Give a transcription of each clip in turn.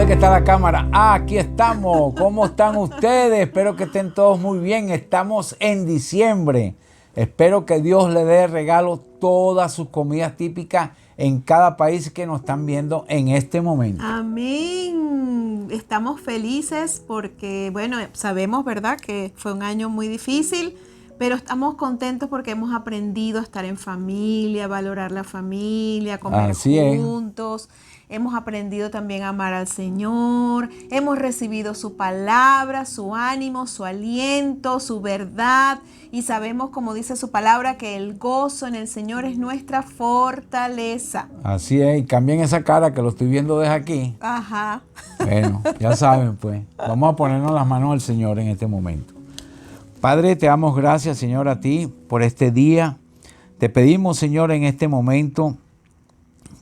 que está la cámara? Aquí estamos. ¿Cómo están ustedes? Espero que estén todos muy bien. Estamos en diciembre. Espero que Dios le dé regalo todas sus comidas típicas en cada país que nos están viendo en este momento. Amén. Estamos felices porque, bueno, sabemos, ¿verdad?, que fue un año muy difícil, pero estamos contentos porque hemos aprendido a estar en familia, a valorar la familia, a comer juntos. Hemos aprendido también a amar al Señor. Hemos recibido su palabra, su ánimo, su aliento, su verdad. Y sabemos, como dice su palabra, que el gozo en el Señor es nuestra fortaleza. Así es. Y cambien esa cara que lo estoy viendo desde aquí. Ajá. Bueno, ya saben pues. Vamos a ponernos las manos al Señor en este momento. Padre, te damos gracias, Señor, a ti por este día. Te pedimos, Señor, en este momento,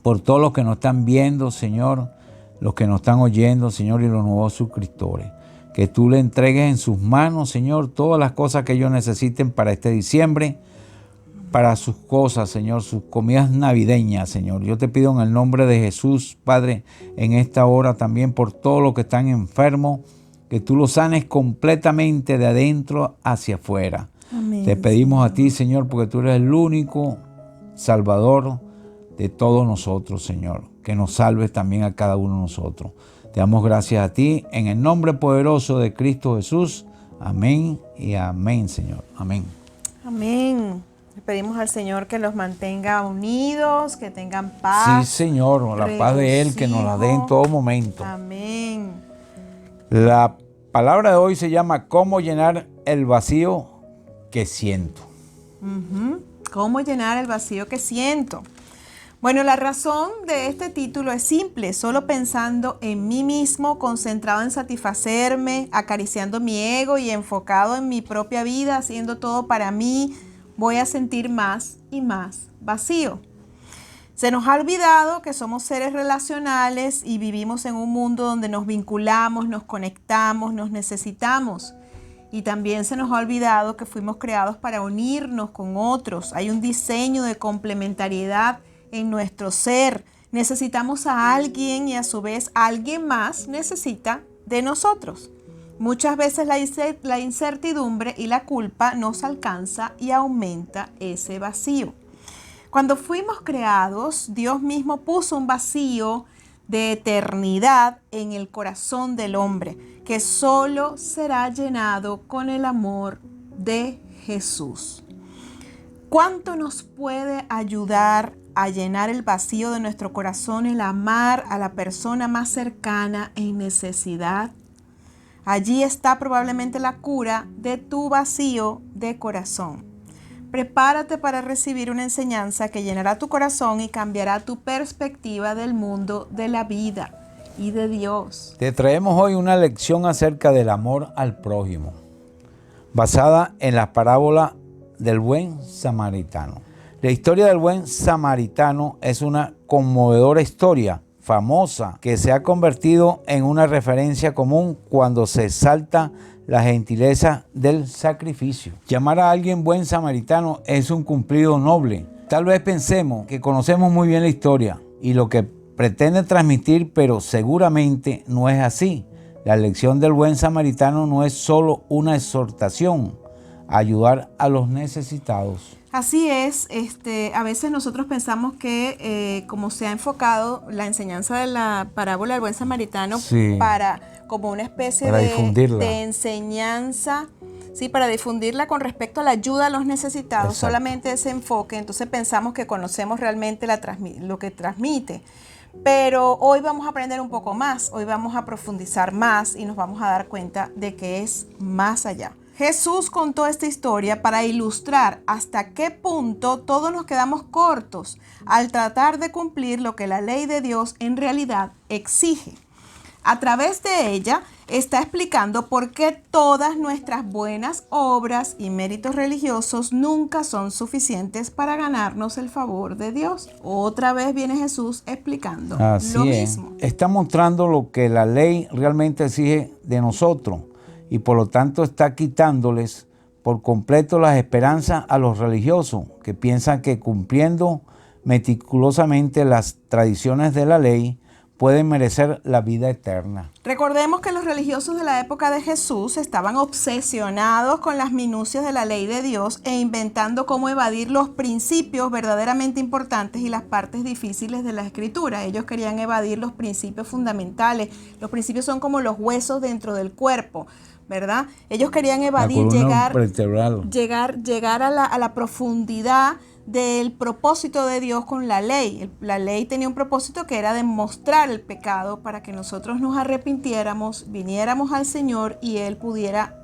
por todos los que nos están viendo, Señor, los que nos están oyendo, Señor, y los nuevos suscriptores, que tú le entregues en sus manos, Señor, todas las cosas que ellos necesiten para este diciembre, para sus cosas, Señor, sus comidas navideñas, Señor. Yo te pido en el nombre de Jesús, Padre, en esta hora también por todos los que están enfermos, que tú los sanes completamente de adentro hacia afuera. Amén, te pedimos Señor. a ti, Señor, porque tú eres el único Salvador de todos nosotros, Señor. Que nos salves también a cada uno de nosotros. Te damos gracias a ti en el nombre poderoso de Cristo Jesús. Amén y amén, Señor. Amén. Amén. Le pedimos al Señor que los mantenga unidos, que tengan paz. Sí, Señor, la paz de Él, que nos la dé en todo momento. Amén. La palabra de hoy se llama ¿Cómo llenar el vacío que siento? ¿Cómo llenar el vacío que siento? Bueno, la razón de este título es simple. Solo pensando en mí mismo, concentrado en satisfacerme, acariciando mi ego y enfocado en mi propia vida, haciendo todo para mí, voy a sentir más y más vacío. Se nos ha olvidado que somos seres relacionales y vivimos en un mundo donde nos vinculamos, nos conectamos, nos necesitamos. Y también se nos ha olvidado que fuimos creados para unirnos con otros. Hay un diseño de complementariedad en nuestro ser. Necesitamos a alguien y a su vez alguien más necesita de nosotros. Muchas veces la incertidumbre y la culpa nos alcanza y aumenta ese vacío. Cuando fuimos creados, Dios mismo puso un vacío de eternidad en el corazón del hombre, que solo será llenado con el amor de Jesús. ¿Cuánto nos puede ayudar a llenar el vacío de nuestro corazón el amar a la persona más cercana en necesidad? Allí está probablemente la cura de tu vacío de corazón. Prepárate para recibir una enseñanza que llenará tu corazón y cambiará tu perspectiva del mundo, de la vida y de Dios. Te traemos hoy una lección acerca del amor al prójimo, basada en la parábola del buen samaritano. La historia del buen samaritano es una conmovedora historia, famosa, que se ha convertido en una referencia común cuando se exalta la gentileza del sacrificio. Llamar a alguien buen samaritano es un cumplido noble. Tal vez pensemos que conocemos muy bien la historia y lo que pretende transmitir, pero seguramente no es así. La lección del buen samaritano no es solo una exhortación a ayudar a los necesitados. Así es, a veces nosotros pensamos que como se ha enfocado la enseñanza de la parábola del buen samaritano para como una especie de enseñanza, sí, para difundirla con respecto a la ayuda a los necesitados. Exacto. Solamente ese enfoque, entonces pensamos que conocemos realmente lo que transmite. Pero hoy vamos a aprender un poco más, hoy vamos a profundizar más y nos vamos a dar cuenta de que es más allá. Jesús contó esta historia para ilustrar hasta qué punto todos nos quedamos cortos al tratar de cumplir lo que la ley de Dios en realidad exige. A través de ella está explicando por qué todas nuestras buenas obras y méritos religiosos nunca son suficientes para ganarnos el favor de Dios. Otra vez viene Jesús explicando lo mismo. Está mostrando lo que la ley realmente exige de nosotros y por lo tanto está quitándoles por completo las esperanzas a los religiosos que piensan que cumpliendo meticulosamente las tradiciones de la ley pueden merecer la vida eterna. Recordemos que los religiosos de la época de Jesús estaban obsesionados con las minucias de la ley de Dios e inventando cómo evadir los principios verdaderamente importantes y las partes difíciles de la Escritura. Ellos querían evadir los principios fundamentales. Los principios son como los huesos dentro del cuerpo, ¿verdad? Ellos querían evadir, llegar a la profundidad del propósito de Dios con la ley. La ley tenía un propósito que era demostrar el pecado para que nosotros nos arrepintiéramos, viniéramos al Señor y Él pudiera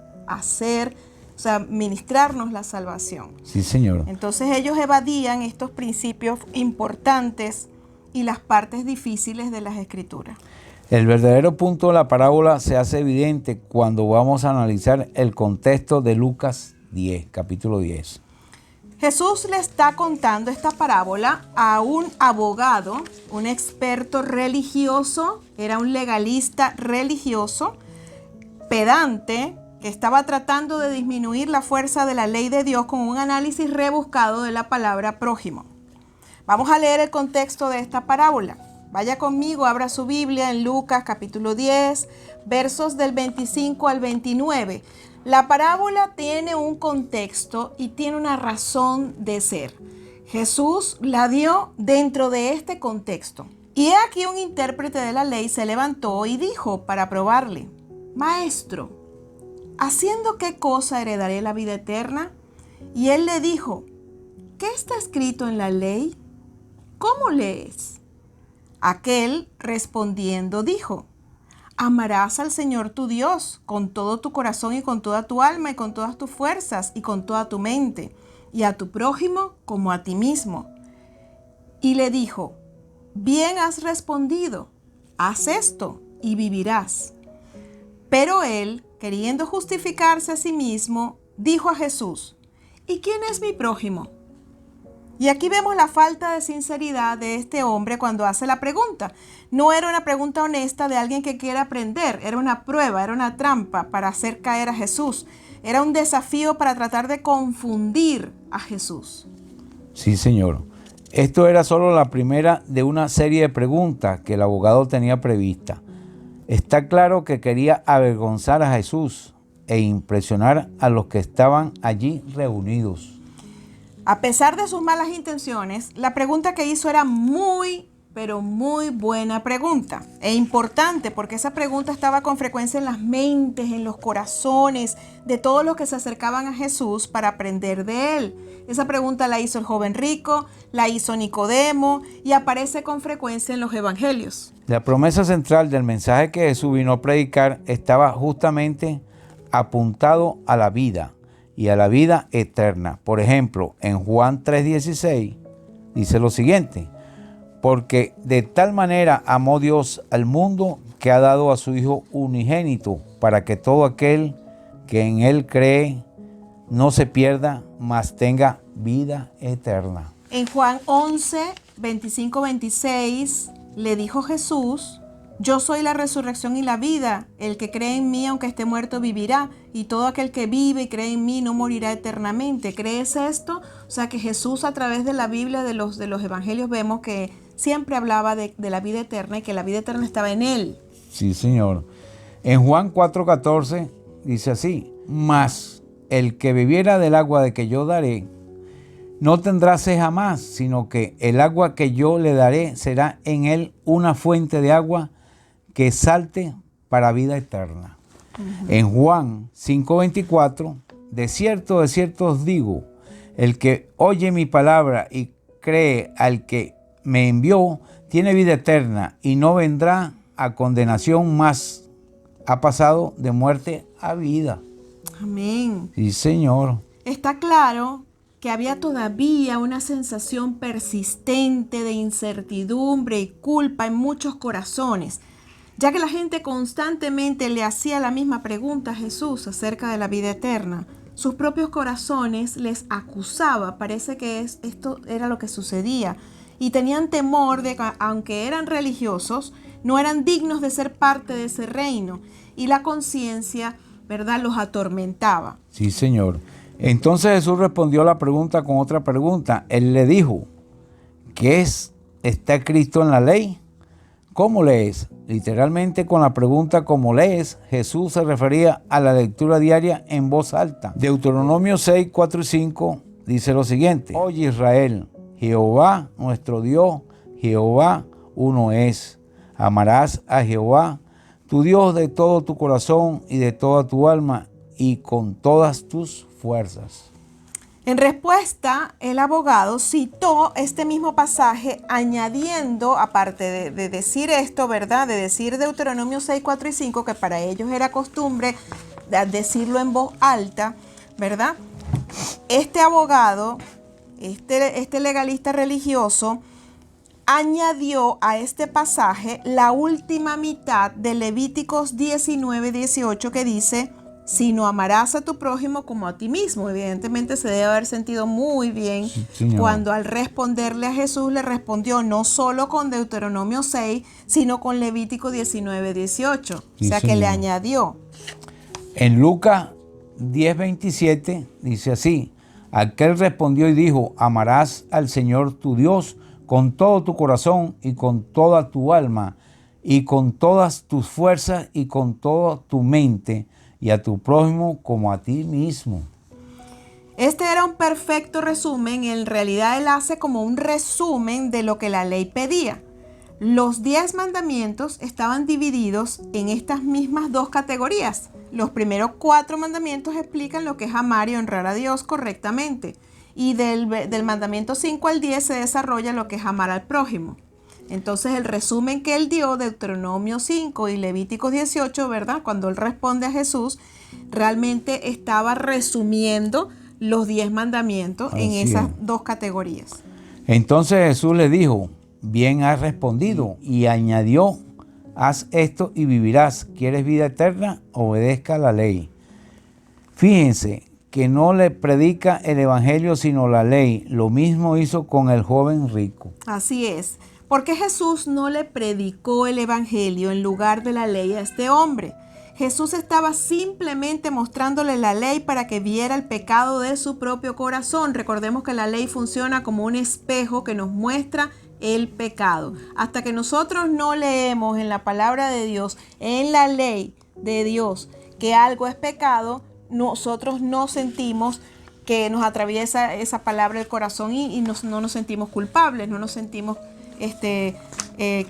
ministrarnos la salvación. Sí, Señor. Entonces ellos evadían estos principios importantes y las partes difíciles de las Escrituras. El verdadero punto de la parábola se hace evidente cuando vamos a analizar el contexto de Lucas 10, capítulo 10. Jesús le está contando esta parábola a un abogado, un experto religioso, era un legalista religioso, pedante, que estaba tratando de disminuir la fuerza de la ley de Dios con un análisis rebuscado de la palabra prójimo. Vamos a leer el contexto de esta parábola. Vaya conmigo, abra su Biblia en Lucas capítulo 10, versos del 25 al 29. La parábola tiene un contexto y tiene una razón de ser. Jesús la dio dentro de este contexto. Y he aquí un intérprete de la ley se levantó y dijo para probarle: Maestro, ¿haciendo qué cosa heredaré la vida eterna? Y él le dijo: ¿Qué está escrito en la ley? ¿Cómo lees? Aquel respondiendo dijo: Amarás al Señor tu Dios con todo tu corazón y con toda tu alma y con todas tus fuerzas y con toda tu mente, y a tu prójimo como a ti mismo. Y le dijo: Bien has respondido, haz esto y vivirás. Pero él, queriendo justificarse a sí mismo, dijo a Jesús: ¿Y quién es mi prójimo? Y aquí vemos la falta de sinceridad de este hombre cuando hace la pregunta. No era una pregunta honesta de alguien que quiere aprender, era una prueba, era una trampa para hacer caer a Jesús. Era un desafío para tratar de confundir a Jesús. Sí, Señor. Esto era solo la primera de una serie de preguntas que el abogado tenía prevista. Está claro que quería avergonzar a Jesús e impresionar a los que estaban allí reunidos. A pesar de sus malas intenciones, la pregunta que hizo era pero muy buena pregunta e importante, porque esa pregunta estaba con frecuencia en las mentes, en los corazones de todos los que se acercaban a Jesús para aprender de él. Esa pregunta la hizo el joven rico, la hizo Nicodemo y aparece con frecuencia en los evangelios. La promesa central del mensaje que Jesús vino a predicar estaba justamente apuntado a la vida y a la vida eterna. Por ejemplo, en Juan 3:16 dice lo siguiente: porque de tal manera amó Dios al mundo que ha dado a su Hijo unigénito, para que todo aquel que en él cree no se pierda, mas tenga vida eterna. En Juan 11, 25-26 le dijo Jesús: Yo soy la resurrección y la vida. El que cree en mí, aunque esté muerto, vivirá. Y todo aquel que vive y cree en mí no morirá eternamente. ¿Crees esto? O sea que Jesús, a través de la Biblia, de los evangelios, vemos que siempre hablaba de la vida eterna y que la vida eterna estaba en él. Sí, Señor. En Juan 4:14 dice así: Mas el que bebiera del agua de que yo daré, no tendrá sed jamás, sino que el agua que yo le daré será en él una fuente de agua que salte para vida eterna. Uh-huh. En Juan 5:24, de cierto os digo, el que oye mi palabra y cree al que me envió, tiene vida eterna y no vendrá a condenación, mas ha pasado de muerte a vida. Amén. Sí, Señor. Está claro que había todavía una sensación persistente de incertidumbre y culpa en muchos corazones, ya que la gente constantemente le hacía la misma pregunta a Jesús acerca de la vida eterna. Sus propios corazones les acusaba, parece que esto era lo que sucedía, y tenían temor de que, aunque eran religiosos, no eran dignos de ser parte de ese reino, y la conciencia, ¿verdad?, los atormentaba. Sí, Señor. Entonces Jesús respondió la pregunta con otra pregunta. Él le dijo: ¿qué está escrito en la ley? ¿Cómo lees? Literalmente con la pregunta ¿cómo lees? Jesús se refería a la lectura diaria en voz alta. Deuteronomio 6, 4 y 5 dice lo siguiente: Oye Israel, Jehová nuestro Dios, Jehová uno es. Amarás a Jehová tu Dios de todo tu corazón y de toda tu alma y con todas tus fuerzas. En respuesta, el abogado citó este mismo pasaje añadiendo, aparte de decir esto, ¿verdad? De decir Deuteronomio 6, 4 y 5, que para ellos era costumbre decirlo en voz alta, ¿verdad? Este abogado, este legalista religioso, añadió a este pasaje la última mitad de Levíticos 19, 18, que dice: sino amarás a tu prójimo como a ti mismo. Evidentemente se debe haber sentido muy bien cuando al responderle a Jesús le respondió no solo con Deuteronomio 6, sino con Levítico 19, 18. O sea que le añadió. En Lucas 10, 27 dice así: aquel respondió y dijo: amarás al Señor tu Dios con todo tu corazón y con toda tu alma y con todas tus fuerzas y con toda tu mente, y a tu prójimo como a ti mismo. Este era un perfecto resumen. En realidad él hace como un resumen de lo que la ley pedía. Los 10 mandamientos estaban divididos en estas mismas dos categorías. Los primeros 4 mandamientos explican lo que es amar y honrar a Dios correctamente. Y del mandamiento 5 al 10 se desarrolla lo que es amar al prójimo. Entonces el resumen que él dio, Deuteronomio 5 y Levíticos 18, ¿verdad? Cuando él responde a Jesús, realmente estaba resumiendo los 10 mandamientos en esas dos categorías. Entonces Jesús le dijo: bien has respondido, y añadió: haz esto y vivirás. ¿Quieres vida eterna? Obedezca la ley. Fíjense que no le predica el evangelio sino la ley. Lo mismo hizo con el joven rico. Así es. Porque Jesús no le predicó el evangelio en lugar de la ley a este hombre. Jesús estaba simplemente mostrándole la ley para que viera el pecado de su propio corazón. Recordemos que la ley funciona como un espejo que nos muestra el pecado. Hasta que nosotros no leemos en la palabra de Dios, en la ley de Dios, que algo es pecado, nosotros no sentimos que nos atraviesa esa palabra el corazón y no nos sentimos culpables, no nos sentimos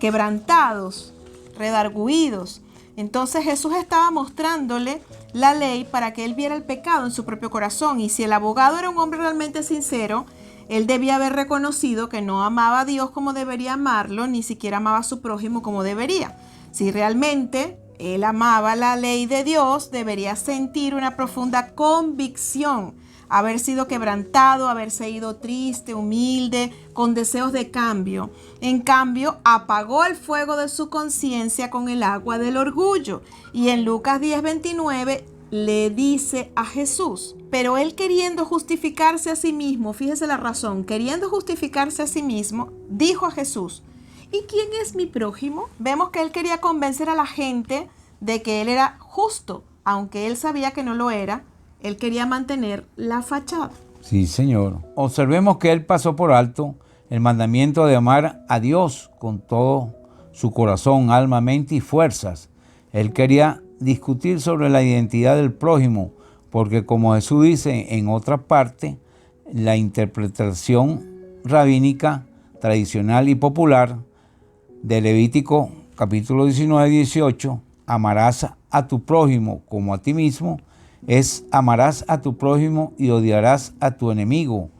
quebrantados, redarguidos. Entonces Jesús estaba mostrándole la ley para que él viera el pecado en su propio corazón. Y si el abogado era un hombre realmente sincero, él debía haber reconocido que no amaba a Dios como debería amarlo, ni siquiera amaba a su prójimo como debería. Si realmente él amaba la ley de Dios, debería sentir una profunda convicción, haber sido quebrantado, haberse ido triste, humilde, con deseos de cambio. En cambio, apagó el fuego de su conciencia con el agua del orgullo. Y en Lucas 10:29 le dice a Jesús, pero él queriendo justificarse a sí mismo, fíjese la razón, queriendo justificarse a sí mismo, dijo a Jesús: ¿y quién es mi prójimo? Vemos que él quería convencer a la gente de que él era justo, aunque él sabía que no lo era. Él quería mantener la fachada. Sí, Señor. Observemos que él pasó por alto el mandamiento de amar a Dios con todo su corazón, alma, mente y fuerzas. Él quería discutir sobre la identidad del prójimo, porque como Jesús dice en otra parte, la interpretación rabínica, tradicional y popular de Levítico capítulo 19 y 18, amarás a tu prójimo como a ti mismo, es amarás a tu prójimo y odiarás a tu enemigo,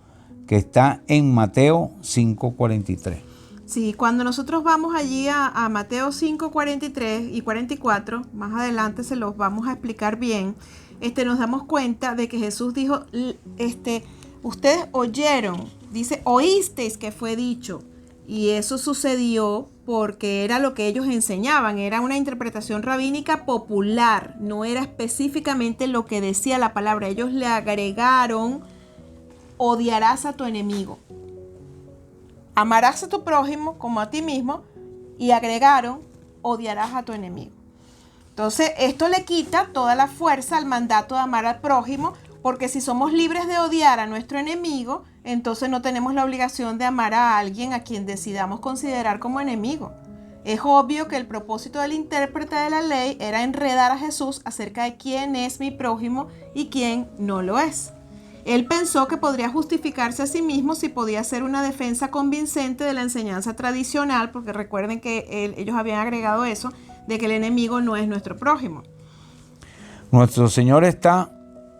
que está en Mateo 5:43. Sí, cuando nosotros vamos allí a Mateo 5:43 y 44, más adelante se los vamos a explicar bien, nos damos cuenta de que Jesús dijo, ustedes oyeron, dice, oísteis que fue dicho. Y eso sucedió porque era lo que ellos enseñaban, era una interpretación rabínica popular, no era específicamente lo que decía la palabra. Ellos le agregaron, odiarás a tu enemigo, amarás a tu prójimo como a ti mismo, y agregaron, odiarás a tu enemigo. Entonces, esto le quita toda la fuerza al mandato de amar al prójimo, porque si somos libres de odiar a nuestro enemigo, entonces no tenemos la obligación de amar a alguien a quien decidamos considerar como enemigo. Es obvio que el propósito del intérprete de la ley era enredar a Jesús acerca de quién es mi prójimo y quién no lo es. Él pensó que podría justificarse a sí mismo si podía hacer una defensa convincente de la enseñanza tradicional, porque recuerden que ellos habían agregado eso, de que el enemigo no es nuestro prójimo. Nuestro Señor está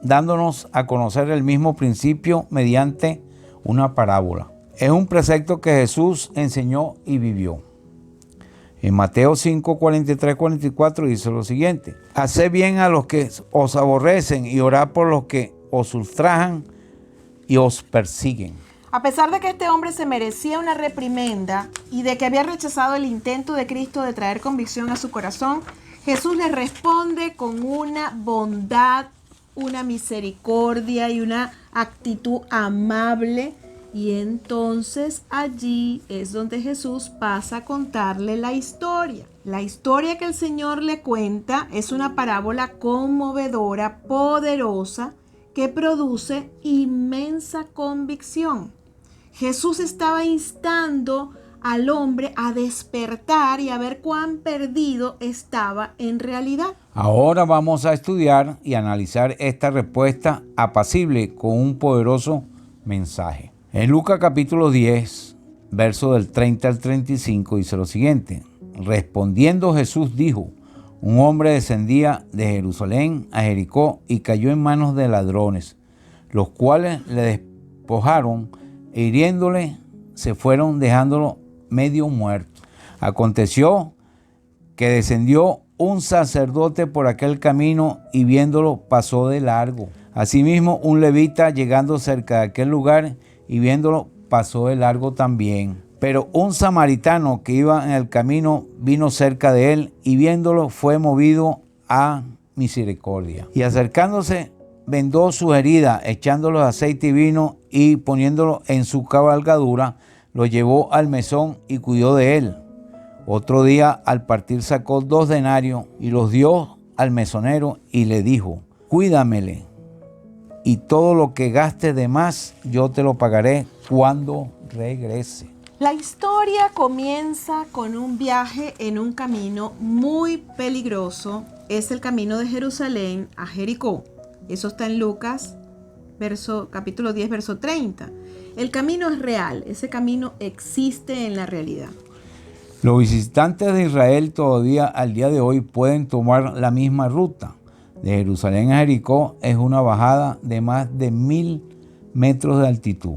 dándonos a conocer el mismo principio mediante una parábola. Es un precepto que Jesús enseñó y vivió. En Mateo 5, 43, 44 dice lo siguiente: haced bien a los que os aborrecen y orad por los que os ultrajan y os persiguen. A pesar de que este hombre se merecía una reprimenda y de que había rechazado el intento de Cristo de traer convicción a su corazón, Jesús le responde con una bondad, una misericordia y una actitud amable. Y entonces allí es donde Jesús pasa a contarle la historia. La historia que el Señor le cuenta es una parábola conmovedora, poderosa, que produce inmensa convicción. Jesús estaba instando al hombre a despertar y a ver cuán perdido estaba en realidad. Ahora vamos a estudiar y analizar esta respuesta apacible con un poderoso mensaje. En Lucas capítulo 10, verso del 30 al 35, dice lo siguiente: respondiendo Jesús dijo: un hombre descendía de Jerusalén a Jericó y cayó en manos de ladrones, los cuales le despojaron e hiriéndole se fueron dejándolo medio muerto. Aconteció que descendió un sacerdote por aquel camino y viéndolo pasó de largo. Asimismo un levita llegando cerca de aquel lugar y viéndolo pasó de largo también. Pero un samaritano que iba en el camino vino cerca de él y viéndolo fue movido a misericordia. Y acercándose vendó sus heridas, echándolo aceite y vino y poniéndolo en su cabalgadura, lo llevó al mesón y cuidó de él. Otro día al partir sacó 2 denarios y los dio al mesonero y le dijo: cuídamele, y todo lo que gaste de más yo te lo pagaré cuando regrese. La historia comienza con un viaje en un camino muy peligroso. Es el camino de Jerusalén a Jericó. Eso está en Lucas, capítulo 10, verso 30. El camino es real, ese camino existe en la realidad. Los visitantes de Israel todavía al día de hoy pueden tomar la misma ruta. De Jerusalén a Jericó es una bajada de más de 1000 metros de altitud,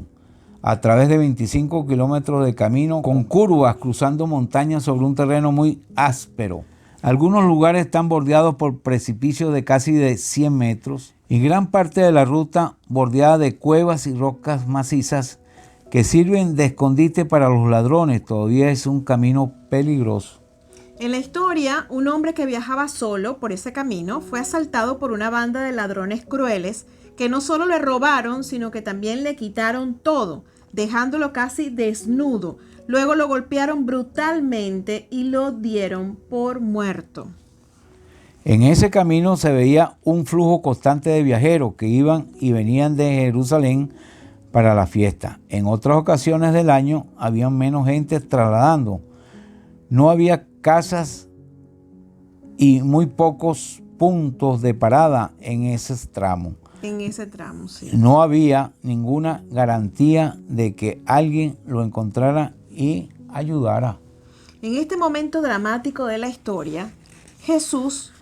a través de 25 kilómetros de camino con curvas cruzando montañas sobre un terreno muy áspero. Algunos lugares están bordeados por precipicios de casi de 100 metros y gran parte de la ruta bordeada de cuevas y rocas macizas que sirven de escondite para los ladrones. Todavía es un camino peligroso. En la historia, un hombre que viajaba solo por ese camino fue asaltado por una banda de ladrones crueles que no solo le robaron, sino que también le quitaron todo, dejándolo casi desnudo. Luego lo golpearon brutalmente y lo dieron por muerto. En ese camino se veía un flujo constante de viajeros que iban y venían de Jerusalén para la fiesta. En otras ocasiones del año había menos gente trasladando. No había casas y muy pocos puntos de parada en ese tramo. En ese tramo, sí. No había ninguna garantía de que alguien lo encontrara y ayudara. En este momento dramático de la historia, Jesús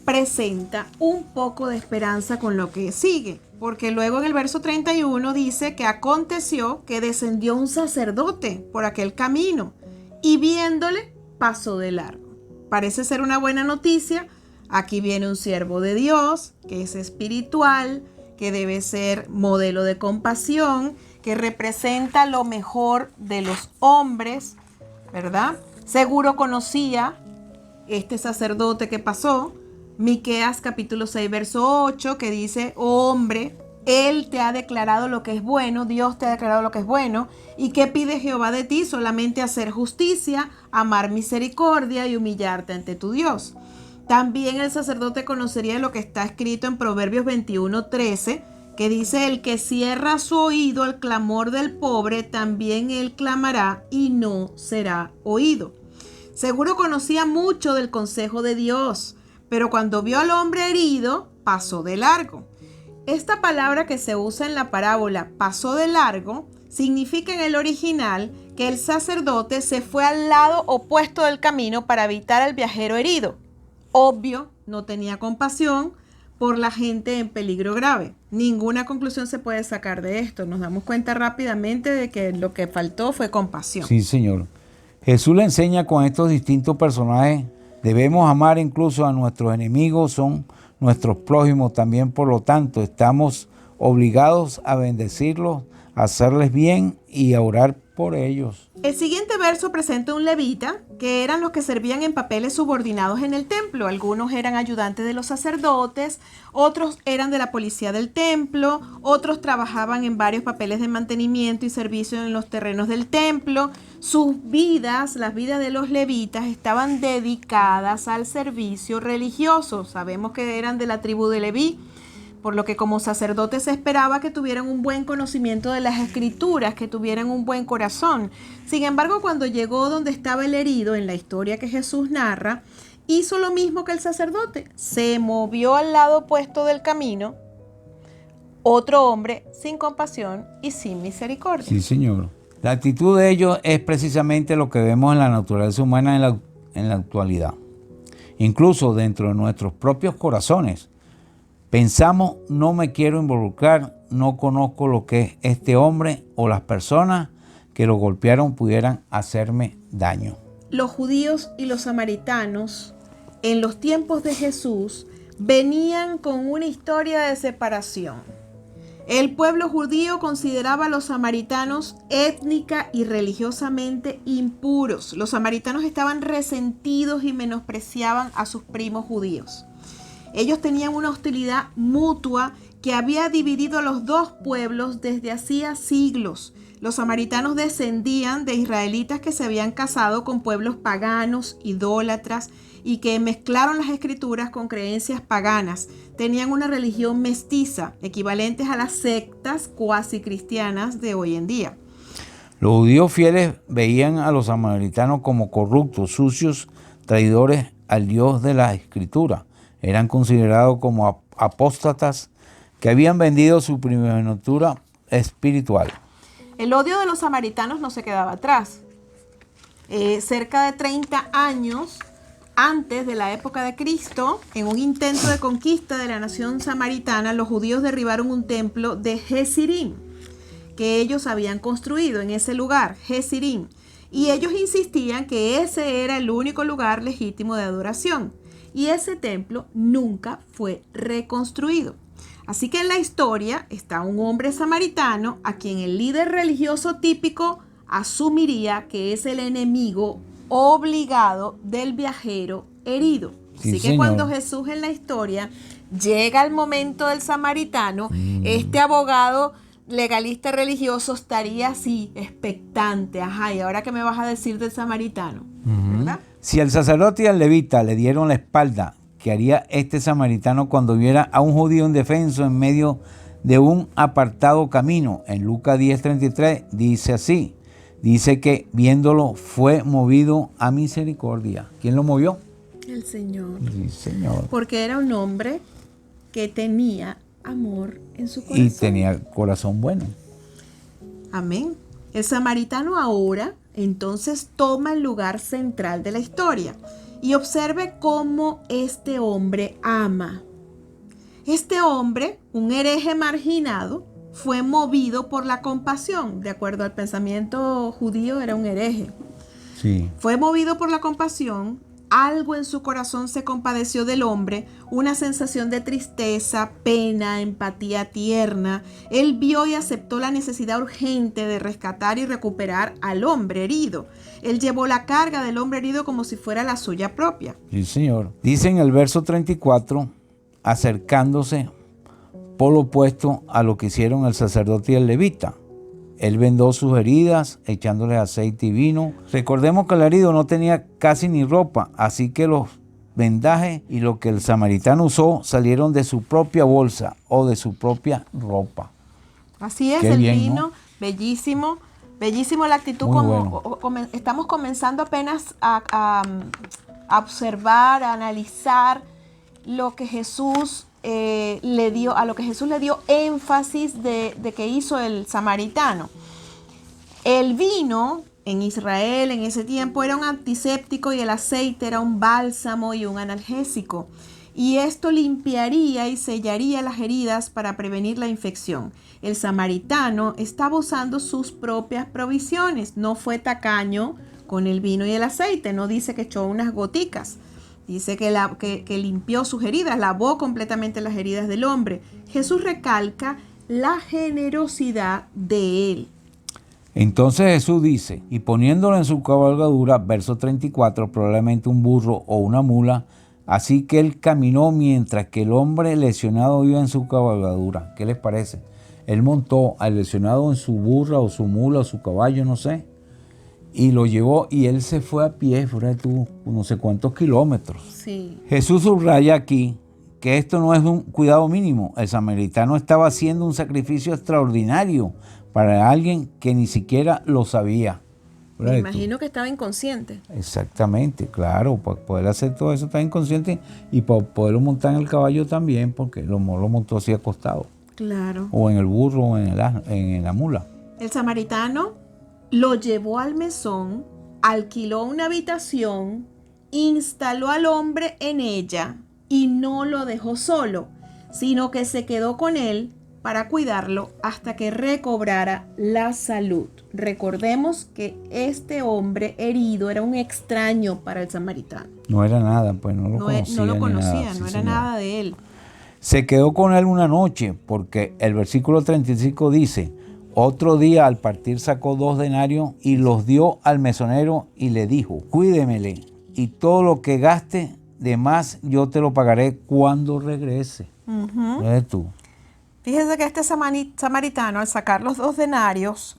presenta un poco de esperanza con lo que sigue, porque luego en el verso 31 dice que aconteció que descendió un sacerdote por aquel camino y viéndole pasó de largo. Parece ser una buena noticia. Aquí viene un siervo de Dios que es espiritual, que debe ser modelo de compasión, que representa lo mejor de los hombres, ¿verdad? Seguro conocía este sacerdote que pasó. Miqueas capítulo 6, verso 8, que dice: oh hombre, Él te ha declarado lo que es bueno, Dios te ha declarado lo que es bueno. ¿Y qué pide Jehová de ti? Solamente hacer justicia, amar misericordia y humillarte ante tu Dios. También el sacerdote conocería lo que está escrito en Proverbios 21, 13, que dice: el que cierra su oído al clamor del pobre, también él clamará y no será oído. Seguro conocía mucho del consejo de Dios, pero cuando vio al hombre herido, pasó de largo. Esta palabra que se usa en la parábola, pasó de largo, significa en el original que el sacerdote se fue al lado opuesto del camino para evitar al viajero herido. Obvio, no tenía compasión por la gente en peligro grave. Ninguna conclusión se puede sacar de esto. Nos damos cuenta rápidamente de que lo que faltó fue compasión. Sí, Señor. Jesús le enseña con estos distintos personajes, debemos amar incluso a nuestros enemigos, son nuestros prójimos también, por lo tanto, estamos obligados a bendecirlos, a hacerles bien y a orar por ellos. El siguiente verso presenta un levita, que eran los que servían en papeles subordinados en el templo. Algunos eran ayudantes de los sacerdotes, otros eran de la policía del templo, otros trabajaban en varios papeles de mantenimiento y servicio en los terrenos del templo. Sus vidas, las vidas de los levitas, estaban dedicadas al servicio religioso. Sabemos que eran de la tribu de Leví, por lo que como sacerdotes se esperaba que tuvieran un buen conocimiento de las escrituras, que tuvieran un buen corazón. Sin embargo, cuando llegó donde estaba el herido, en la historia que Jesús narra, hizo lo mismo que el sacerdote. Se movió al lado opuesto del camino, otro hombre sin compasión y sin misericordia. Sí, Señor. La actitud de ellos es precisamente lo que vemos en la naturaleza humana en la actualidad. Incluso dentro de nuestros propios corazones. Pensamos, no me quiero involucrar, no conozco lo que es este hombre o las personas que lo golpearon pudieran hacerme daño. Los judíos y los samaritanos en los tiempos de Jesús venían con una historia de separación. El pueblo judío consideraba a los samaritanos étnica y religiosamente impuros. Los samaritanos estaban resentidos y menospreciaban a sus primos judíos. Ellos tenían una hostilidad mutua que había dividido a los dos pueblos desde hacía siglos. Los samaritanos descendían de israelitas que se habían casado con pueblos paganos, idólatras, y que mezclaron las escrituras con creencias paganas. Tenían una religión mestiza, equivalentes a las sectas cuasi cristianas de hoy en día. Los judíos fieles veían a los samaritanos como corruptos, sucios, traidores al Dios de la escritura. Eran considerados como apóstatas que habían vendido su primogenitura espiritual. El odio de los samaritanos no se quedaba atrás. Cerca de 30 años antes de la época de Cristo, en un intento de conquista de la nación samaritana, los judíos derribaron un templo de Gezirim, que ellos habían construido en ese lugar, Gezirim, y ellos insistían que ese era el único lugar legítimo de adoración. Y ese templo nunca fue reconstruido. Así que en la historia está un hombre samaritano a quien el líder religioso típico asumiría que es el enemigo obligado del viajero herido. Sí, Así que señor. cuando Jesús en la historia llega al momento del samaritano, este abogado legalista religioso estaría así, expectante. Ajá, ¿y ahora qué me vas a decir del samaritano? ¿Verdad? Si al sacerdote y al levita le dieron la espalda, ¿qué haría este samaritano cuando viera a un judío indefenso en medio de un apartado camino? En Lucas 10:33 dice así, dice que viéndolo fue movido a misericordia. ¿Quién lo movió? El Señor. Sí, Señor. Porque era un hombre que tenía amor en su corazón. Y tenía corazón bueno. Amén. El samaritano ahora entonces toma el lugar central de la historia y observe cómo este hombre ama. Este hombre, un hereje marginado, fue movido por la compasión. De acuerdo al pensamiento judío, era un hereje. Sí. Fue movido por la compasión. Algo en su corazón se compadeció del hombre, una sensación de tristeza, pena, empatía tierna. Él vio y aceptó la necesidad urgente de rescatar y recuperar al hombre herido. Él llevó la carga del hombre herido como si fuera la suya propia. Sí, Señor. Dice en el verso 34, acercándose por lo opuesto a lo que hicieron el sacerdote y el levita. Él vendó sus heridas, echándole aceite y vino. Recordemos que el herido no tenía casi ni ropa, así que los vendajes y lo que el samaritano usó salieron de su propia bolsa o de su propia ropa. Así es, Qué el bien, vino, ¿no? bellísimo, Bellísimo la actitud, Muy como bueno. estamos comenzando apenas a observar, a analizar lo que Jesús le dio, a lo que Jesús le dio énfasis de que hizo el samaritano. El vino en Israel en ese tiempo era un antiséptico y el aceite era un bálsamo y un analgésico. Y esto limpiaría y sellaría las heridas para prevenir la infección. El samaritano estaba usando sus propias provisiones. No fue tacaño con el vino y el aceite. No dice que echó unas goticas. Dice que limpió sus heridas, lavó completamente las heridas del hombre. Jesús recalca la generosidad de él. Entonces Jesús dice, y poniéndolo en su cabalgadura, verso 34, probablemente un burro o una mula, así que él caminó mientras que el hombre lesionado iba en su cabalgadura. ¿Qué les parece? Él montó al lesionado en su burra o su mula o su caballo, no sé, y lo llevó y él se fue a pie, no sé cuántos kilómetros. Sí. Jesús subraya aquí que esto no es un cuidado mínimo. El samaritano estaba haciendo un sacrificio extraordinario para alguien que ni siquiera lo sabía. Me imagino que estaba inconsciente. Exactamente, claro, para poder hacer todo eso estaba inconsciente y para poderlo montar en el caballo también, porque lo montó así acostado. Claro. O en el burro o en la mula. El samaritano lo llevó al mesón, alquiló una habitación, instaló al hombre en ella y no lo dejó solo, sino que se quedó con él para cuidarlo hasta que recobrara la salud. Recordemos que este hombre herido era un extraño para el samaritano. No era nada, pues no lo conocía. No lo conocía, nada, no sí, era señor. nada de él. Se quedó con él una noche, porque el versículo 35 dice, otro día al partir sacó 2 denarios y los dio al mesonero y le dijo, cuídemele y todo lo que gaste de más yo te lo pagaré cuando regrese. ¿Ves tú? Fíjese que este samaritano, al sacar los 2 denarios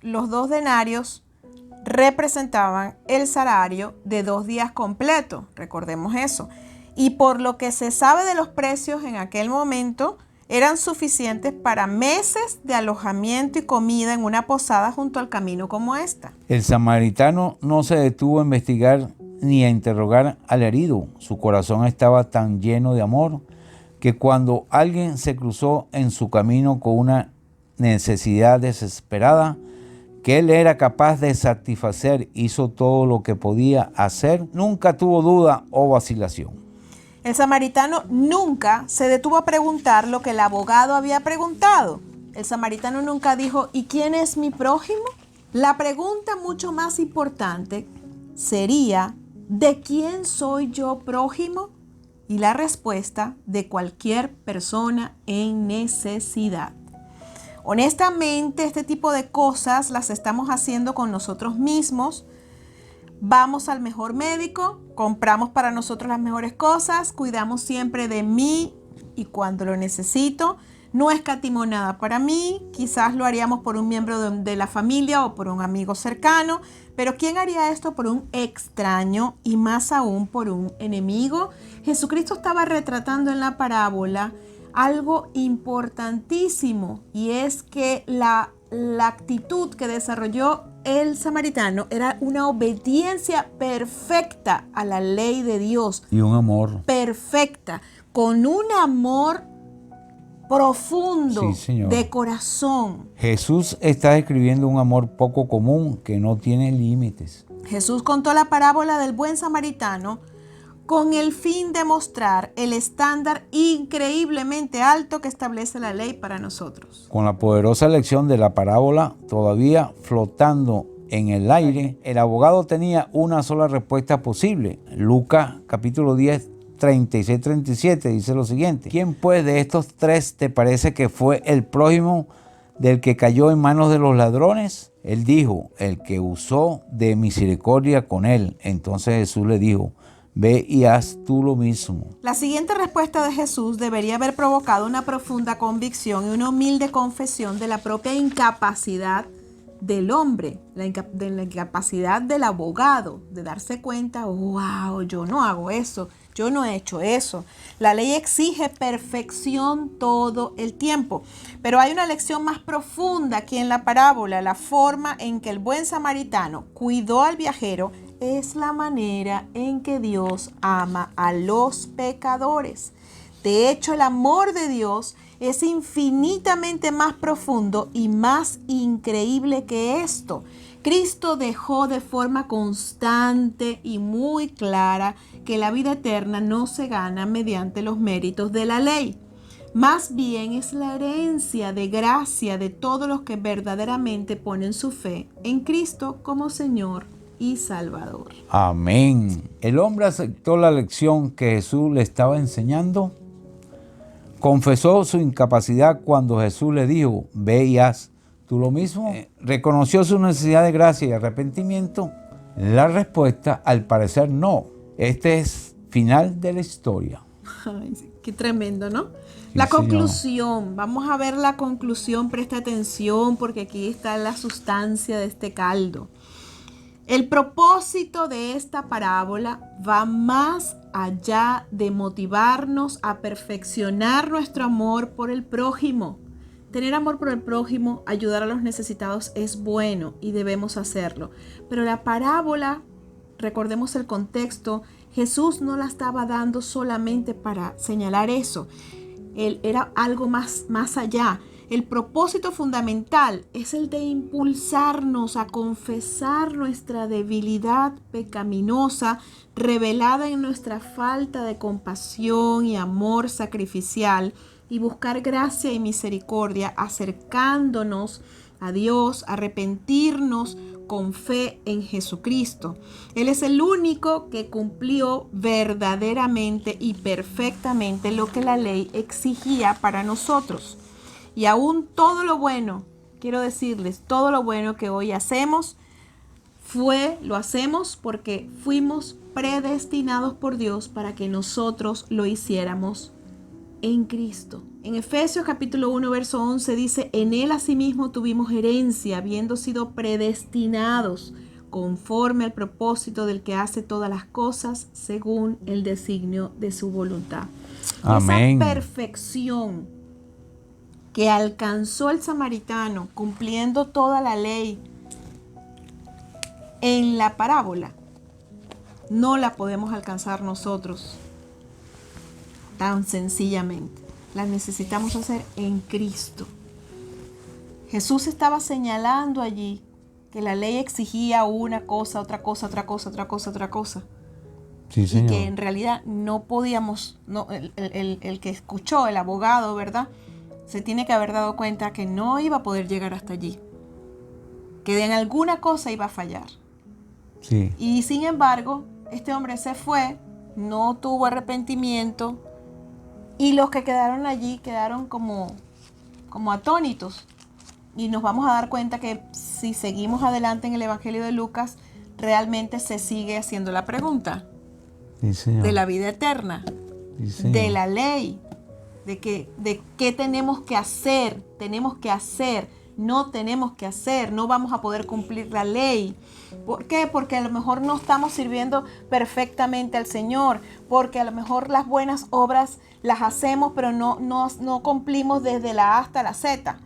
representaban el salario de 2 días completos, recordemos eso. Y por lo que se sabe de los precios en aquel momento, eran suficientes para meses de alojamiento y comida en una posada junto al camino como esta. El samaritano no se detuvo a investigar ni a interrogar al herido. Su corazón estaba tan lleno de amor que cuando alguien se cruzó en su camino con una necesidad desesperada que él era capaz de satisfacer, hizo todo lo que podía hacer, nunca tuvo duda o vacilación. El samaritano nunca se detuvo a preguntar lo que el abogado había preguntado. El samaritano nunca dijo, ¿y quién es mi prójimo? La pregunta mucho más importante sería, ¿de quién soy yo prójimo? Y la respuesta, de cualquier persona en necesidad. Honestamente, este tipo de cosas las estamos haciendo con nosotros mismos. Vamos al mejor médico, compramos para nosotros las mejores cosas, cuidamos siempre de mí y cuando lo necesito, no escatimo nada para mí, quizás lo haríamos por un miembro de la familia o por un amigo cercano, pero ¿quién haría esto por un extraño y más aún por un enemigo? Jesucristo estaba retratando en la parábola algo importantísimo y es que la actitud que desarrolló el samaritano era una obediencia perfecta a la ley de Dios. Y un amor. Perfecta, con un amor profundo, sí, señor, de corazón. Jesús está describiendo un amor poco común que no tiene límites. Jesús contó la parábola del buen samaritano con el fin de mostrar el estándar increíblemente alto que establece la ley para nosotros. Con la poderosa lección de la parábola todavía flotando en el aire, el abogado tenía una sola respuesta posible. Lucas capítulo 10, 36-37 dice lo siguiente: ¿quién pues de estos 3 te parece que fue el prójimo del que cayó en manos de los ladrones? Él dijo, el que usó de misericordia con él. Entonces Jesús le dijo, ve y haz tú lo mismo. La siguiente respuesta de Jesús debería haber provocado una profunda convicción y una humilde confesión de la propia incapacidad del hombre, de la incapacidad del abogado de darse cuenta, wow, yo no hago eso, yo no he hecho eso. La ley exige perfección todo el tiempo, pero hay una lección más profunda aquí en la parábola. La forma en que el buen samaritano cuidó al viajero es la manera en que Dios ama a los pecadores. De hecho, el amor de Dios es infinitamente más profundo y más increíble que esto. Cristo dejó de forma constante y muy clara que la vida eterna no se gana mediante los méritos de la ley. Más bien es la herencia de gracia de todos los que verdaderamente ponen su fe en Cristo como Señor y Salvador. Amén. El hombre aceptó la lección que Jesús le estaba enseñando. Confesó su incapacidad cuando Jesús le dijo, ve y haz tú lo mismo. Reconoció su necesidad de gracia y arrepentimiento. La respuesta, al parecer, no. Este es final de la historia. Ay, sí, qué tremendo, ¿no? La conclusión, vamos a ver la conclusión, presta atención porque aquí está la sustancia de este caldo. El propósito de esta parábola va más allá de motivarnos a perfeccionar nuestro amor por el prójimo. Tener amor por el prójimo, ayudar a los necesitados es bueno y debemos hacerlo. Pero la parábola, recordemos el contexto, Jesús no la estaba dando solamente para señalar eso. Él era algo más allá. El propósito fundamental es el de impulsarnos a confesar nuestra debilidad pecaminosa revelada en nuestra falta de compasión y amor sacrificial y buscar gracia y misericordia acercándonos a Dios, arrepentirnos con fe en Jesucristo. Él es el único que cumplió verdaderamente y perfectamente lo que la ley exigía para nosotros. Y aún todo lo bueno, quiero decirles, todo lo bueno que hoy hacemos, lo hacemos porque fuimos predestinados por Dios para que nosotros lo hiciéramos en Cristo. En Efesios capítulo 1, verso 11 dice, en Él asimismo tuvimos herencia, habiendo sido predestinados conforme al propósito del que hace todas las cosas según el designio de su voluntad. Amén. Esa perfección que alcanzó el samaritano cumpliendo toda la ley en la parábola, no la podemos alcanzar nosotros tan sencillamente. La necesitamos hacer en Cristo. Jesús estaba señalando allí que la ley exigía una cosa, otra cosa, otra cosa, otra cosa, otra cosa. Sí, señor. Y que en realidad no podíamos, el que escuchó, el abogado, ¿verdad?, se tiene que haber dado cuenta que no iba a poder llegar hasta allí, que en alguna cosa iba a fallar. Sí. Y sin embargo, este hombre se fue, no tuvo arrepentimiento, y los que quedaron allí quedaron como atónitos. Y nos vamos a dar cuenta que si seguimos adelante en el Evangelio de Lucas, realmente se sigue haciendo la pregunta. Sí, señor. De la vida eterna, Sí, señor. de la ley, de qué tenemos que hacer, no tenemos que hacer, no vamos a poder cumplir la ley. ¿Por qué? Porque a lo mejor no estamos sirviendo perfectamente al Señor, porque a lo mejor las buenas obras las hacemos, pero no cumplimos desde la A hasta la Z.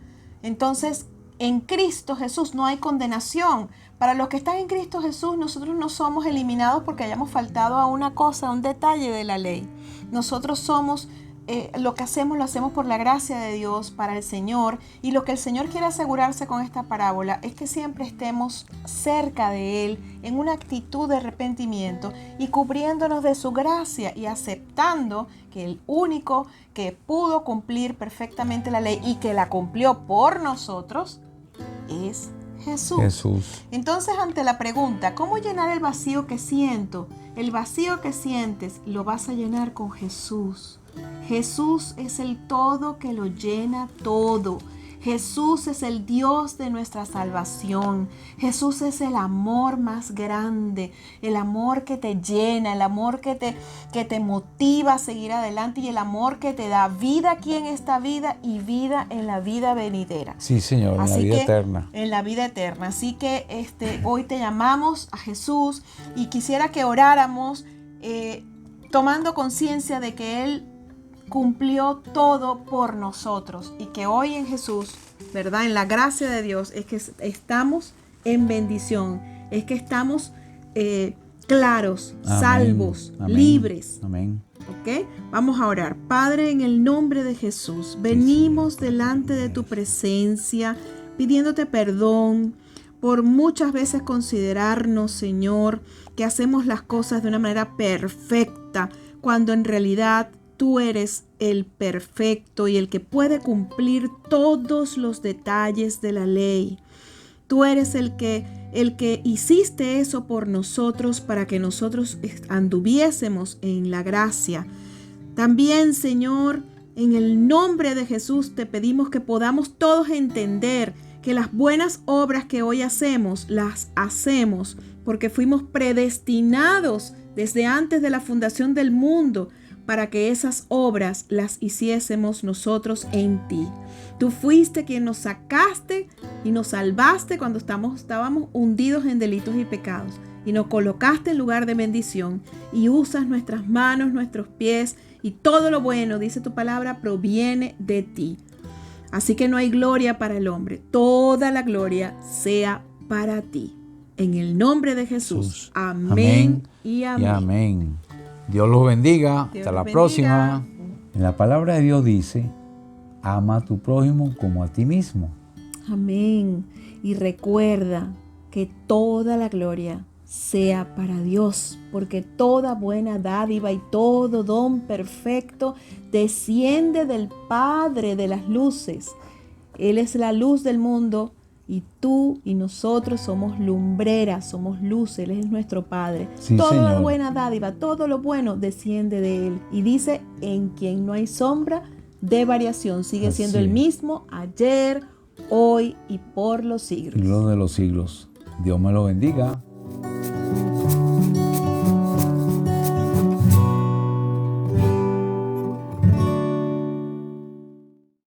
Entonces, en Cristo Jesús no hay condenación. Para los que están en Cristo Jesús, nosotros no somos eliminados porque hayamos faltado a una cosa, a un detalle de la ley. Nosotros somos lo que hacemos, lo hacemos por la gracia de Dios para el Señor, y lo que el Señor quiere asegurarse con esta parábola es que siempre estemos cerca de Él en una actitud de arrepentimiento y cubriéndonos de su gracia y aceptando que el único que pudo cumplir perfectamente la ley y que la cumplió por nosotros es Jesús. Entonces, ante la pregunta, ¿cómo llenar el vacío que siento? El vacío que sientes lo vas a llenar con Jesús. Jesús es el todo que lo llena todo. Jesús es el Dios de nuestra salvación. Jesús es el amor más grande, el amor que te llena, el amor que te motiva a seguir adelante y el amor que te da vida aquí en esta vida y vida en la vida venidera. Sí, Señor, en la vida eterna. En la vida eterna. Así que hoy te llamamos a Jesús y quisiera que oráramos tomando conciencia de que Él cumplió todo por nosotros y que hoy en Jesús, ¿verdad? En la gracia de Dios es que estamos en bendición, es que estamos claros, amén, salvos, amén, libres. Amén. ¿Ok? Vamos a orar. Padre, en el nombre de Jesús, venimos delante de tu presencia pidiéndote perdón por muchas veces considerarnos, Señor, que hacemos las cosas de una manera perfecta, cuando en realidad tú eres el perfecto y el que puede cumplir todos los detalles de la ley. Tú eres el que hiciste eso por nosotros para que nosotros anduviésemos en la gracia. También, Señor, en el nombre de Jesús te pedimos que podamos todos entender que las buenas obras que hoy hacemos, las hacemos porque fuimos predestinados desde antes de la fundación del mundo para que esas obras las hiciésemos nosotros en ti. Tú fuiste quien nos sacaste y nos salvaste cuando estábamos hundidos en delitos y pecados y nos colocaste en lugar de bendición y usas nuestras manos, nuestros pies y todo lo bueno, dice tu palabra, proviene de ti. Así que no hay gloria para el hombre, toda la gloria sea para ti. En el nombre de Jesús. Amén, amén y amén. Y amén. Dios los bendiga. Hasta la próxima. En la palabra de Dios dice, ama a tu prójimo como a ti mismo. Amén. Y recuerda que toda la gloria sea para Dios, porque toda buena dádiva y todo don perfecto desciende del Padre de las luces. Él es la luz del mundo y tú y nosotros somos lumbreras, somos luz. Él es nuestro Padre. Sí, toda Señor. Buena dádiva, todo lo bueno desciende de Él. Y dice, en quien no hay sombra de variación, sigue siendo el mismo ayer, hoy y por los siglos. Siglos de los siglos. Dios me lo bendiga.